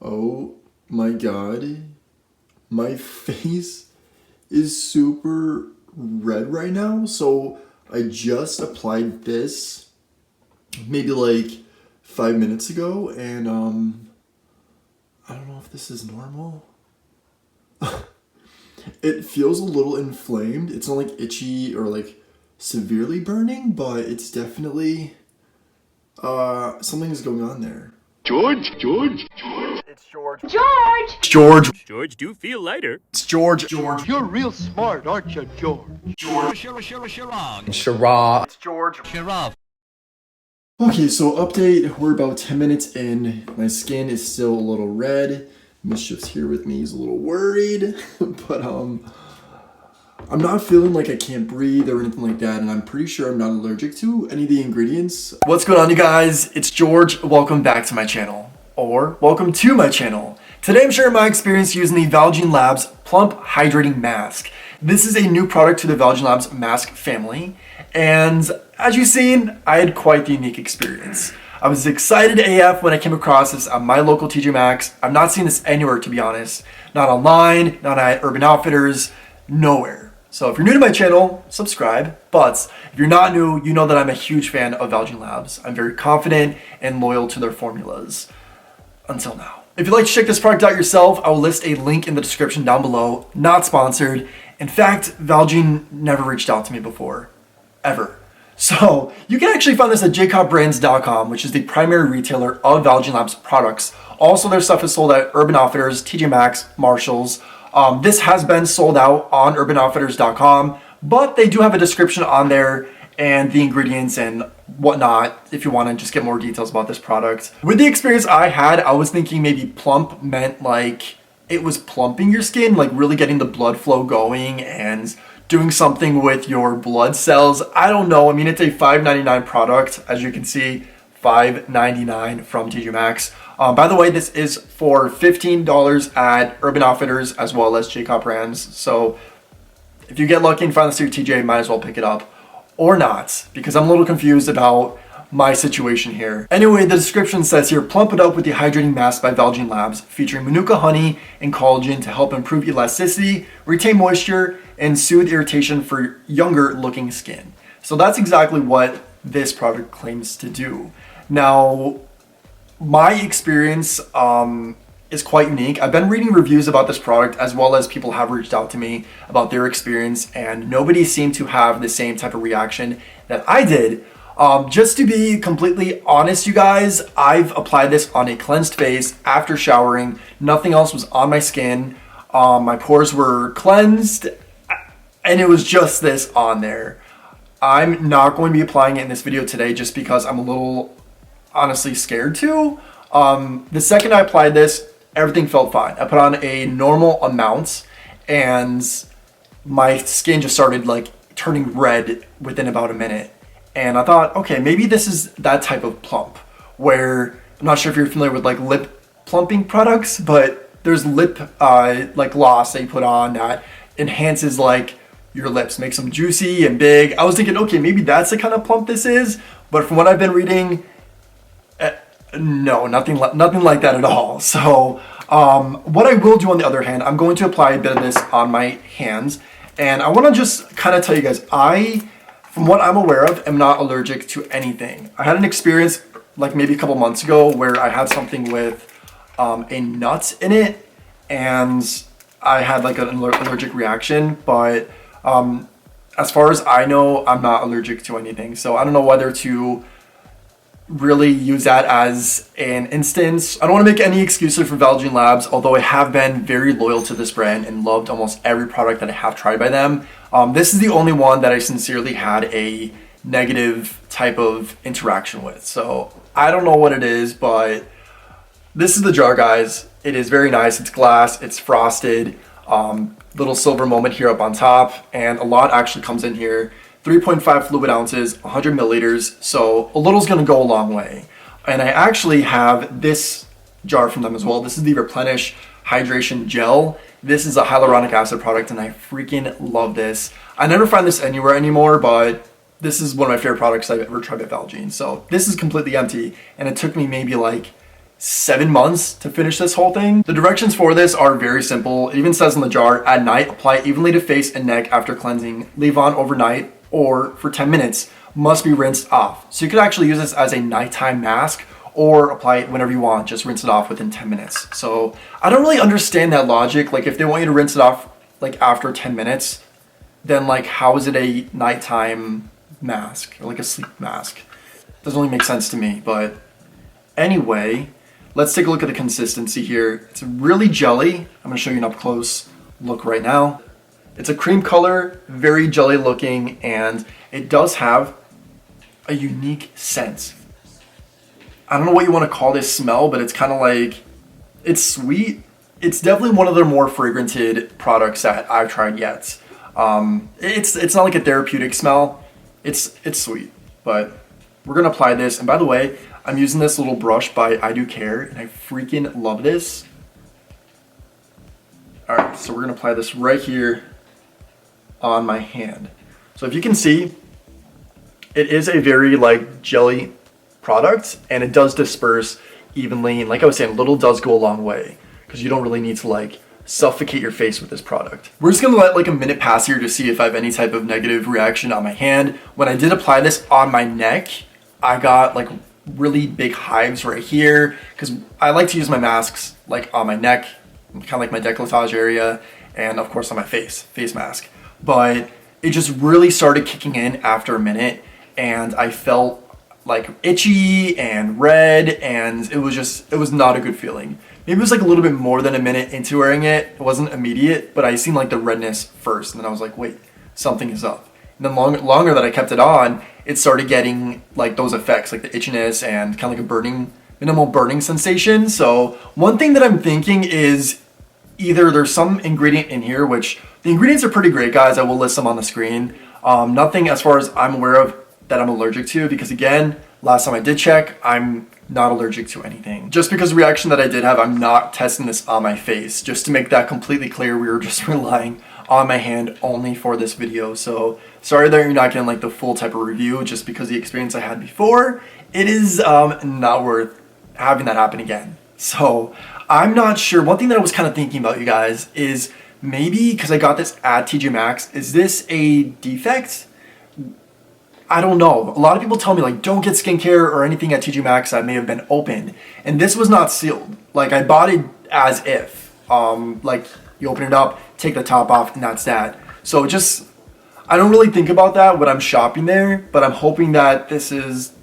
Oh my god, my face is super red right now. So I just applied this maybe like 5 minutes ago, and I don't know if this is normal. It feels a little inflamed. It's not like itchy or like severely burning, but it's definitely something is going on there. George. It's George. George, do feel lighter. It's George. You're real smart, aren't you, George? Schirra. It's George. Schirra. Okay, so update, we're about 10 minutes in. My skin is still a little red. Mischief's here with me, he's a little worried. But I'm not feeling like I can't breathe or anything like that, and I'm pretty sure I'm not allergic to any of the ingredients. What's going on, you guys? It's George. Welcome back to my channel. Or welcome to my channel. Today I'm sharing my experience using the Valjean Labs Plump Hydrating Mask. This is a new product to the Valjean Labs mask family, and as you've seen, I had quite the unique experience. I was excited AF when I came across this at my local TJ Maxx. I've not seen this anywhere, to be honest. Not online, not at Urban Outfitters, nowhere. So if you're new to my channel, subscribe. But if you're not new, you know that I'm a huge fan of Valjean Labs. I'm very confident and loyal to their formulas. Until now. If you'd like to check this product out yourself, I will list a link in the description down below. Not sponsored. In fact, Valjean never reached out to me before. Ever. So you can actually find this at 𝗀𝗄𝗄𝗜𝗄.com, which is the primary retailer of Valjean Labs products. Also, their stuff is sold at Urban Outfitters, TJ Maxx, Marshalls. This has been sold out on UrbanOutfitters.com, but they do have a description on there and the ingredients and whatnot if you want to just get more details about this product. With the experience I had, I was thinking maybe plump meant like it was plumping your skin, like really getting the blood flow going and doing something with your blood cells. I don't know. I mean, it's a $5.99 product, as you can see, $5.99 from TJ Maxx. By the way, this is for $15 at Urban Outfitters as well as 𝗀𝗄𝗄𝗜 brands. So if you get lucky and find this through TJ, might as well pick it up. Or not, because I'm a little confused about my situation here. Anyway, the description says here, plump it up with the Hydrating Mask by Valjean Labs, featuring manuka honey and collagen to help improve elasticity, retain moisture, and soothe irritation for younger looking skin. So that's exactly what this product claims to do. Now, my experience is quite unique. I've been reading reviews about this product, as well as people have reached out to me about their experience, and nobody seemed to have the same type of reaction that I did. Just to be completely honest, you guys, I've applied this on a cleansed face after showering. Nothing else was on my skin. My pores were cleansed, and it was just this on there. I'm not going to be applying it in this video today just because I'm a little honestly scared to. The second I applied this, everything felt fine. I put on a normal amount and my skin just started like turning red within about a minute. And I thought, okay, maybe this is that type of plump where, I'm not sure if you're familiar with like lip plumping products, but there's lip like gloss that you put on that enhances like your lips, makes them juicy and big. I was thinking, okay, maybe that's the kind of plump this is, but from what I've been reading, no, nothing like that at all. So what I will do on the other hand, I'm going to apply a bit of this on my hands, and I want to just kind of tell you guys, from what I'm aware of, am not allergic to anything. I had an experience like maybe a couple months ago where I had something with a nut in it, and I had like an allergic reaction, but as far as I know, I'm not allergic to anything. So I don't know whether to really use that as an instance. I don't want to make any excuses for Valjean Labs, although I have been very loyal to this brand and loved almost every product that I have tried by them. This is the only one that I sincerely had a negative type of interaction with. So I don't know what it is, but this is the jar, guys. It is very nice. It's glass, it's frosted, little silver moment here up on top, and a lot actually comes in here. 3.5 fluid ounces, 100 milliliters, so a little's gonna go a long way. And I actually have this jar from them as well. This is the Replenish Hydration Gel. This is a hyaluronic acid product, and I freaking love this. I never find this anywhere anymore, but this is one of my favorite products I've ever tried at Valjean. So this is completely empty, and it took me maybe like 7 months to finish this whole thing. The directions for this are very simple. It even says in the jar, at night, apply evenly to face and neck after cleansing. Leave on overnight or for 10 minutes. Must be rinsed off. So you could actually use this as a nighttime mask or apply it whenever you want. Just rinse it off within 10 minutes. So I don't really understand that logic. Like if they want you to rinse it off like after 10 minutes, then like how is it a nighttime mask or like a sleep mask? Doesn't really make sense to me. But anyway, let's take a look at the consistency here. It's really jelly. I'm gonna show you an up close look right now. It's a cream color, very jelly looking, and it does have a unique scent. I don't know what you want to call this smell, but it's kind of like, it's sweet. It's definitely one of their more fragranted products that I've tried yet. It's not like a therapeutic smell. It's sweet, but we're gonna apply this. And by the way, I'm using this little brush by 𝗦𝗢𝗄𝗅, and I freaking love this. All right, so we're gonna apply this right here on my hand. So if you can see, it is a very like jelly product, and it does disperse evenly. And like I was saying, little does go a long way because you don't really need to like suffocate your face with this product. We're just gonna let like a minute pass here to see if I have any type of negative reaction on my hand. When I did apply this on my neck, I got like really big hives right here because I like to use my masks like on my neck, kind of like my 𝗬𝗏𝗏𝗃 area, and of course on my face mask. But it just really started kicking in after a minute, and I felt like itchy and red, and it was not a good feeling. Maybe it was like a little bit more than a minute into wearing it. It wasn't immediate, but I seen like the redness first, and then I was like, wait, something is up. And then longer that I kept it on, it started getting like those effects, like the itchiness and kind of like a burning, minimal burning sensation. So one thing that I'm thinking is either there's some ingredient in here, which the ingredients are pretty great, guys. I will list them on the screen. Nothing as far as I'm aware of that I'm allergic to, because again, last time I did check, I'm not allergic to anything. Just because the reaction that I did have, I'm not testing this on my face. Just to make that completely clear, we were just relying on my hand only for this video. So sorry that you're not getting like the full type of review, just because the experience I had before, it is not worth having that happen again. So I'm not sure. One thing that I was kind of thinking about, you guys, is maybe because I got this at TJ Maxx, is this a defect? I don't know. A lot of people tell me like don't get skincare or anything at TJ Maxx that may have been opened, and this was not sealed. Like I bought it as if like you open it up, take the top off, and that's that. So just, I don't really think about that when I'm shopping there, but I'm hoping that this is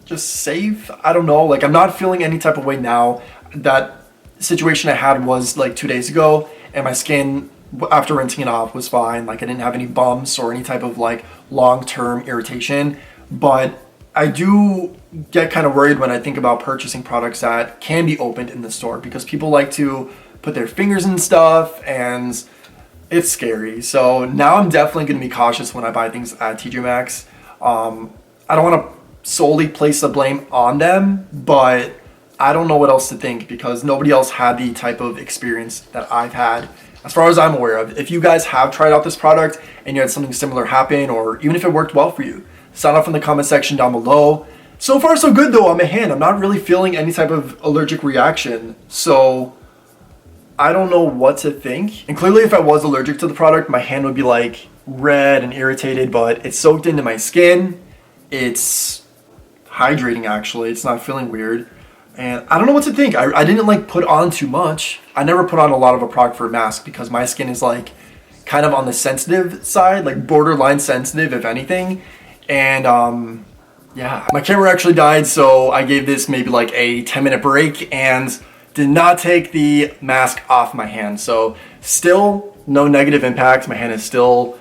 just safe. I don't know. Like I'm not feeling any type of way now. That situation I had was like 2 days ago, and my skin after rinsing it off was fine. Like I didn't have any bumps or any type of like long-term irritation, but I do get kind of worried when I think about purchasing products that can be opened in the store, because people like to put their fingers in stuff and it's scary. So now I'm definitely going to be cautious when I buy things at TJ Maxx. I don't want to solely place the blame on them, but I don't know what else to think, because nobody else had the type of experience that I've had as far as I'm aware of. If you guys have tried out this product and you had something similar happen, or even if it worked well for you, sound off in the comment section down below. So far so good though on my hand. I'm not really feeling any type of allergic reaction, so I don't know what to think. And clearly if I was allergic to the product, my hand would be like red and irritated, but it's soaked into my skin. It's hydrating actually. It's not feeling weird. And I don't know what to think. I didn't like put on too much. I never put on a lot of a product for a mask because my skin is like kind of on the sensitive side, like borderline sensitive if anything. And yeah, my camera actually died, so I gave this maybe like a 10-minute break and did not take the mask off my hand. So still no negative impact. My hand is still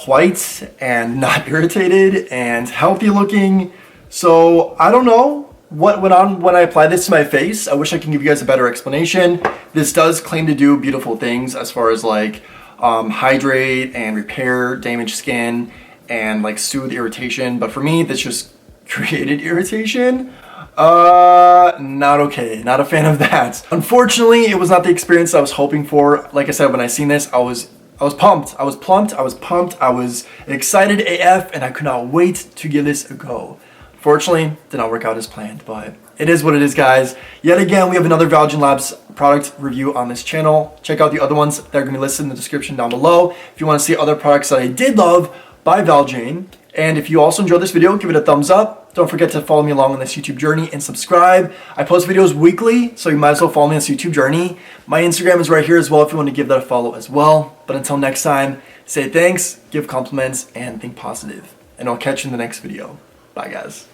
white and not irritated and healthy looking. So I don't know what went on when I applied this to my face. I wish I could give you guys a better explanation. This does claim to do beautiful things as far as like hydrate and repair damaged skin and like soothe irritation, but for me this just created irritation. Not okay, not a fan of that. Unfortunately, it was not the experience I was hoping for. Like I said, when I seen this, I was pumped, I was plumped, I was pumped, I was excited AF, and I could not wait to give this a go. Fortunately, did not work out as planned, but it is what it is, guys. Yet again, we have another Valjean Labs product review on this channel. Check out the other ones. They're going to be listed in the description down below if you want to see other products that I did love by Valjean. And if you also enjoyed this video, give it a thumbs up. Don't forget to follow me along on this YouTube journey and subscribe. I post videos weekly, so you might as well follow me on this YouTube journey. My Instagram is right here as well if you want to give that a follow as well. But until next time, say thanks, give compliments, and think positive. And I'll catch you in the next video. Bye, guys.